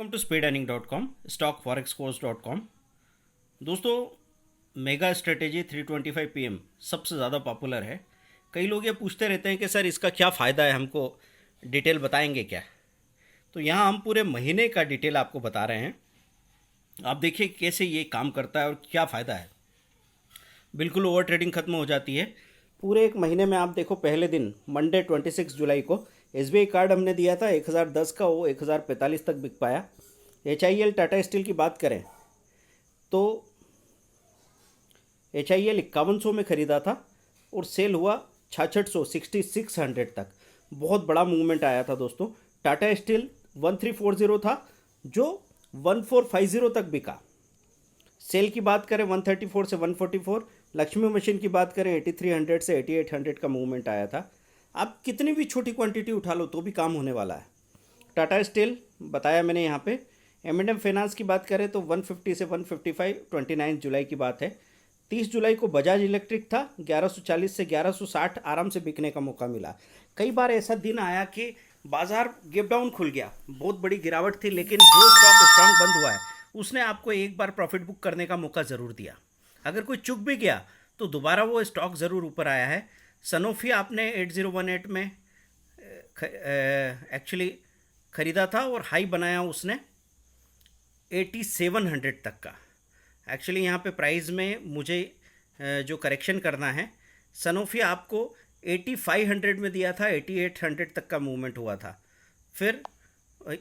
Welcome to speedearning.com, stockforexcourse.com। दोस्तों, mega strategy 325 PM सबसे ज़्यादा पॉपुलर है। कई लोग ये पूछते रहते हैं कि सर इसका क्या फ़ायदा है, हमको डिटेल बताएंगे क्या। तो यहाँ हम पूरे महीने का डिटेल आपको बता रहे हैं। आप देखिए कैसे ये काम करता है और क्या फ़ायदा है। बिल्कुल ओवर ट्रेडिंग खत्म हो जाती है। पूरे एक महीने में आप देखो, पहले दिन मंडे 26 जुलाई को एसबीआई कार्ड हमने दिया था 1010 का, वो 1045 तक बिक पाया। HIL टाटा स्टील की बात करें तो HIL 5100 में ख़रीदा था और सेल हुआ 6600 6600 तक। बहुत बड़ा मूवमेंट आया था दोस्तों। टाटा स्टील 1340 था जो 1450 तक बिका। सेल की बात करें 134 से 144। लक्ष्मी मशीन की बात करें 8300 से 8800 का मूवमेंट आया था। आप कितनी भी छोटी क्वांटिटी उठा लो तो भी काम होने वाला है। टाटा स्टील बताया मैंने यहाँ पे। M&M फाइनेंस की बात करें तो 150 से 155 29 जुलाई की बात है। 30 जुलाई को बजाज इलेक्ट्रिक था, 1140 से 1160 आराम से बिकने का मौका मिला। कई बार ऐसा दिन आया कि बाजार गैप डाउन खुल गया, बहुत बड़ी गिरावट थी, लेकिन जो स्टॉक स्ट्रांग बंद हुआ है उसने आपको एक बार प्रॉफिट बुक करने का मौका ज़रूर दिया। अगर कोई चुक भी गया तो दोबारा वो स्टॉक ज़रूर ऊपर आया है। सनोफी आपने 8018 में एक्चुअली ख़रीदा था और हाई बनाया उसने 8700 तक का। एक्चुअली यहाँ पे प्राइस में मुझे जो करेक्शन करना है, सनोफी आपको 8500 में दिया था, 8800 तक का मूवमेंट हुआ था। फिर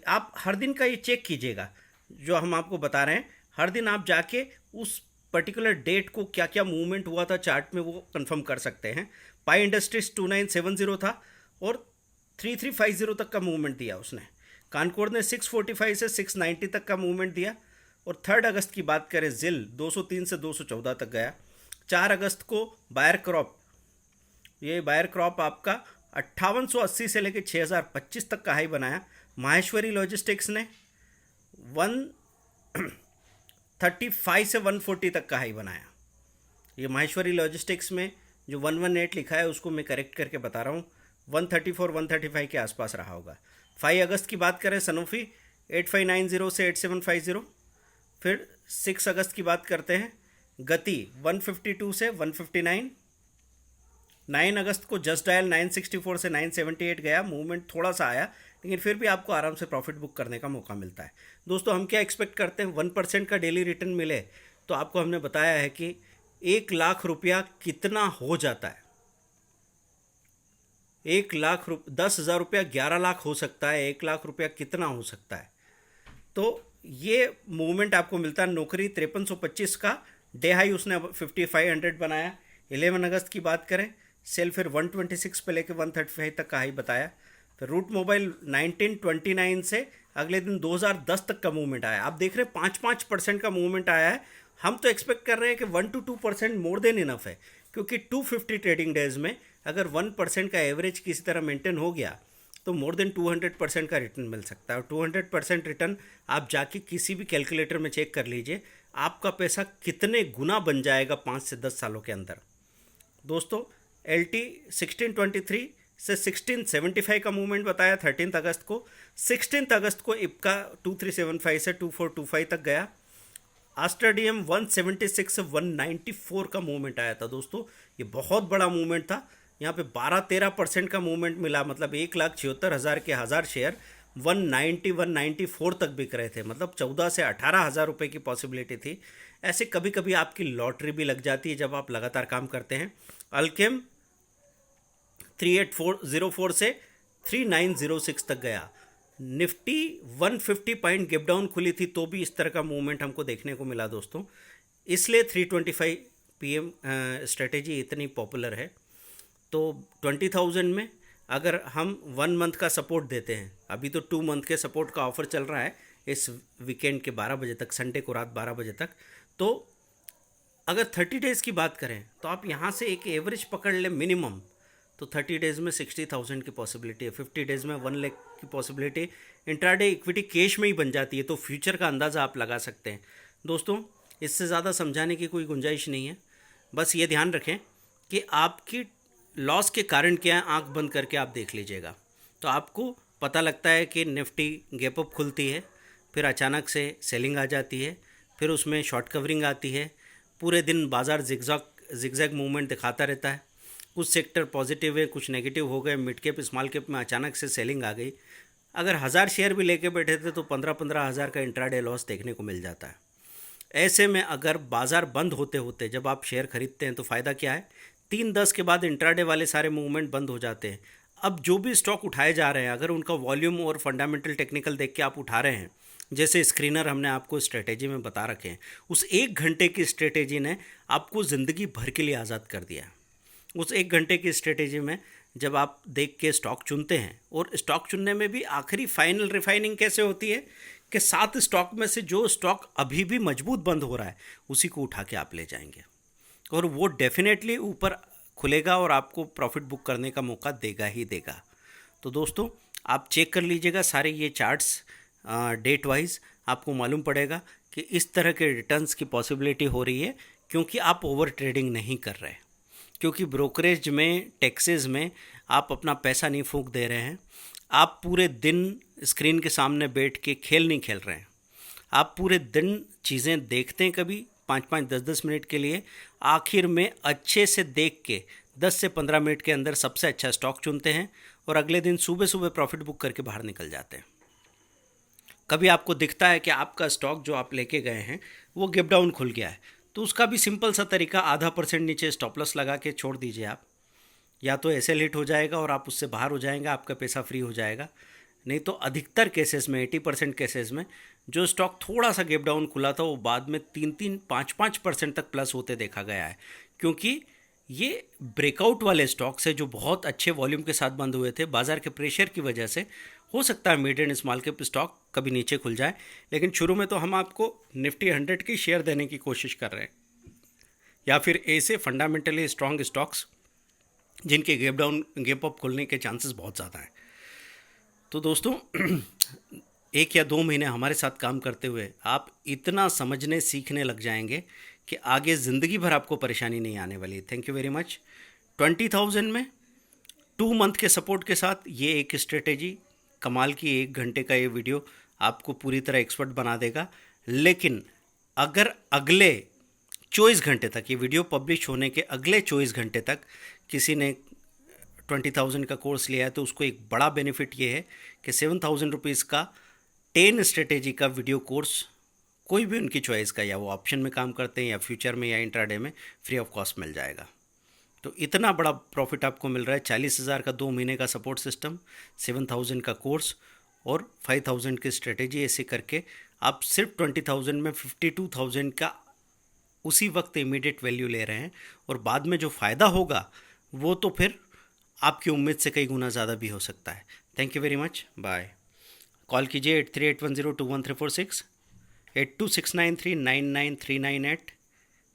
आप हर दिन का ये चेक कीजिएगा जो हम आपको बता रहे हैं। हर दिन आप जाके उस पर्टिकुलर डेट को क्या क्या मूवमेंट हुआ था चार्ट में वो कंफर्म कर सकते हैं। पाई इंडस्ट्रीज 2970 था और 3350 तक का मूवमेंट दिया उसने। कानकोर ने 645 से 690 तक का मूवमेंट दिया। और 3 अगस्त की बात करें, जिल 203 से 214 तक गया। 4 अगस्त को बायर क्रॉप, ये बायर क्रॉप आपका 5880 से लेकर 6025 तक का हाई बनाया। माहेश्वरी लॉजिस्टिक्स ने 135 से 140 तक का हाई बनाया। ये माहेश्वरी लॉजिस्टिक्स में जो 118 लिखा है उसको मैं करेक्ट करके बता रहा हूँ, 134 135 के आसपास रहा होगा। 5 अगस्त की बात करें, सनोफी 8590 से 8750। फिर 6 अगस्त की बात करते हैं, गति 152 से 159। 9 अगस्त को जस्ट डायल 964 से 978 गया। मूवमेंट थोड़ा सा आया लेकिन फिर भी आपको आराम से प्रॉफिट बुक करने का मौका मिलता है। दोस्तों, हम क्या एक्सपेक्ट करते हैं, 1% का डेली रिटर्न मिले तो आपको हमने बताया है कि 1 लाख रुपया कितना हो जाता है। 10,000 रुपया 11 लाख हो सकता है। 1 लाख रुपया कितना हो सकता है। तो ये मूवमेंट आपको मिलता है। नौकरी 5325 का डे हाई उसने 5500 बनाया। 11 अगस्त की बात करें, सेल फिर 126 पे लेके 135 तक का हाई बताया। फिर रूट मोबाइल 1929 से अगले दिन 2010 तक का मूवमेंट आया। आप देख रहे हैं 5-5% का मूवमेंट आया है। हम तो एक्सपेक्ट कर रहे हैं कि 1-2% मोर देन इनफ है, क्योंकि 250 ट्रेडिंग डेज में अगर 1% का एवरेज किसी तरह मेंटेन हो गया तो मोर देन 200% का रिटर्न मिल सकता है। और 200% रिटर्न आप जाके किसी भी कैलकुलेटर में चेक कर लीजिए, आपका पैसा कितने गुना बन जाएगा 5 से 10 सालों के अंदर। दोस्तों, LT 1623 से 1675 का मूवमेंट बताया 13 अगस्त को। 16 अगस्त को इप्का 2375 से 2425 तक गया। आस्ट्राडीएम 176 से 194 का मूवमेंट आया था। दोस्तों, ये बहुत बड़ा मूवमेंट था। यहाँ पे 12-13% का मूवमेंट मिला, मतलब 1,76,000 के 1000 शेयर 190-194 तक बिक रहे थे। मतलब 14 से 18,000 रुपये की पॉसिबिलिटी थी। ऐसे कभी कभी आपकी लॉटरी भी लग जाती है जब आप लगातार काम करते हैं। अल्केम 3804 से 3906 तक गया। निफ्टी 150 पॉइंट गैप डाउन खुली थी तो भी इस तरह का मूवमेंट हमको देखने को मिला दोस्तों। इसलिए 325 पीएम स्ट्रेटेजी इतनी पॉपुलर है। तो 20,000 में अगर हम 1 मंथ का सपोर्ट देते हैं, अभी तो 2 मंथ के सपोर्ट का ऑफर चल रहा है इस वीकेंड के 12 बजे तक, संडे को रात 12 बजे तक। तो अगर 30 डेज़ की बात करें तो आप यहाँ से एक एवरेज पकड़ लें मिनिमम, तो 30 डेज़ में 60,000 की पॉसिबिलिटी है। 50 डेज़ में 1 लाख की पॉसिबिलिटी इंट्राडे इक्विटी कैश में ही बन जाती है। तो फ्यूचर का अंदाज़ा आप लगा सकते हैं। दोस्तों, इससे ज़्यादा समझाने की कोई गुंजाइश नहीं है। बस ये ध्यान रखें कि आपकी लॉस के कारण क्या है, आंख बंद करके आप देख लीजिएगा तो आपको पता लगता है कि निफ्टी गैप अप खुलती है फिर अचानक से सेलिंग आ जाती है, फिर उसमें शॉर्ट कवरिंग आती है, पूरे दिन बाज़ार जिगजैग मूवमेंट दिखाता रहता है। कुछ सेक्टर पॉजिटिव है, कुछ नेगेटिव हो गए, मिड कैप स्मॉल कैप में अचानक से सेलिंग आ गई। अगर 1000 शेयर भी लेके बैठे थे तो 15-15 हज़ार का इंट्राडे लॉस देखने को मिल जाता है। ऐसे में अगर बाज़ार बंद होते होते जब आप शेयर खरीदते हैं तो फ़ायदा क्या है, 3-10 के बाद इंट्राडे वाले सारे मूवमेंट बंद हो जाते हैं। अब जो भी स्टॉक उठाए जा रहे हैं, अगर उनका वॉल्यूम और फंडामेंटल टेक्निकल देख के आप उठा रहे हैं, जैसे स्क्रीनर हमने आपको स्ट्रेटेजी में बता रखे हैं, उस 1 घंटे की स्ट्रेटेजी ने आपको ज़िंदगी भर के लिए आज़ाद कर दिया है। उस 1 घंटे की स्ट्रेटेजी में जब आप देख के स्टॉक चुनते हैं, और स्टॉक चुनने में भी आखिरी फाइनल रिफाइनिंग कैसे होती है कि 7 स्टॉक में से जो स्टॉक अभी भी मजबूत बंद हो रहा है उसी को उठा के आप ले जाएंगे, और वो डेफिनेटली ऊपर खुलेगा और आपको प्रॉफिट बुक करने का मौका देगा ही देगा। तो दोस्तों, आप चेक कर लीजिएगा सारे ये चार्ट्स डेट वाइज, आपको मालूम पड़ेगा कि इस तरह के रिटर्न्स की पॉसिबिलिटी हो रही है, क्योंकि आप ओवर ट्रेडिंग नहीं कर रहे, क्योंकि ब्रोकरेज में, टैक्सेस में आप अपना पैसा नहीं फूंक दे रहे हैं। आप पूरे दिन स्क्रीन के सामने बैठ के खेल नहीं खेल रहे हैं। आप पूरे दिन चीज़ें देखते हैं, कभी 5-5, 10-10 मिनट के लिए, आखिर में अच्छे से देख के 10 से 15 मिनट के अंदर सबसे अच्छा स्टॉक चुनते हैं और अगले दिन सुबह सुबह प्रॉफिट बुक करके बाहर निकल जाते हैं। कभी आपको दिखता है कि आपका स्टॉक जो आप लेके गए हैं वो गैप डाउन खुल गया है, तो उसका भी सिंपल सा तरीका, 0.5% नीचे स्टॉप लॉस लगा के छोड़ दीजिए आप। या तो एसएल हिट हो जाएगा और आप उससे बाहर हो जाएंगे, आपका पैसा फ्री हो जाएगा। नहीं तो अधिकतर केसेस में, 80% केसेस में, जो स्टॉक थोड़ा सा गैप डाउन खुला था वो बाद में 3-3, 5-5% तक प्लस होते देखा गया है, क्योंकि ये ब्रेकआउट वाले स्टॉक्स है जो बहुत अच्छे वॉल्यूम के साथ बंद हुए थे। बाजार के प्रेशर की वजह से हो सकता है mid and small cap stock कभी नीचे खुल जाए, लेकिन शुरू में तो हम आपको निफ्टी 100 की शेयर देने की कोशिश कर रहे हैं, या फिर ऐसे फंडामेंटली स्ट्रॉन्ग स्टॉक्स जिनके गैप अप खुलने के चांसेस बहुत ज़्यादा हैं। तो दोस्तों, 1 या 2 महीने हमारे साथ काम करते हुए आप इतना समझने सीखने लग जाएंगे कि आगे ज़िंदगी भर आपको परेशानी नहीं आने वाली। Thank you very much. 20,000 में 2 मंथ के सपोर्ट के साथ ये एक स्ट्रेटेजी कमाल की, 1 घंटे का ये वीडियो आपको पूरी तरह एक्सपर्ट बना देगा। लेकिन अगर अगले 24 घंटे तक, ये वीडियो पब्लिश होने के अगले 24 घंटे तक किसी ने 20,000 का कोर्स लिया है, तो उसको एक बड़ा बेनिफिट ये है कि 7,000 रुपीज़ का 10 स्ट्रेटेजी का वीडियो कोर्स, कोई भी उनकी चॉइस का, या वो ऑप्शन में काम करते हैं या फ्यूचर में या इंट्राडे में, फ्री ऑफ कॉस्ट मिल जाएगा। तो इतना बड़ा प्रॉफिट आपको मिल रहा है। 40,000 का 2 महीने का सपोर्ट सिस्टम, 7,000 का कोर्स और 5,000 की स्ट्रेटेजी, ऐसे करके आप सिर्फ 20,000 में 52,000 का उसी वक्त इमीडिएट वैल्यू ले रहे हैं, और बाद में जो फ़ायदा होगा वो तो फिर आपकी उम्मीद से कई गुना ज़्यादा भी हो सकता है। Thank you very much, bye. Call कीजिए 8381021346, 8269399398,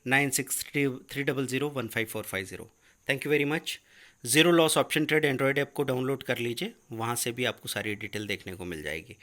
9630015450। Thank you very much. Zero loss option trade android app को डाउनलोड कर लीजिए, वहाँ से भी आपको सारी डिटेल देखने को मिल जाएगी।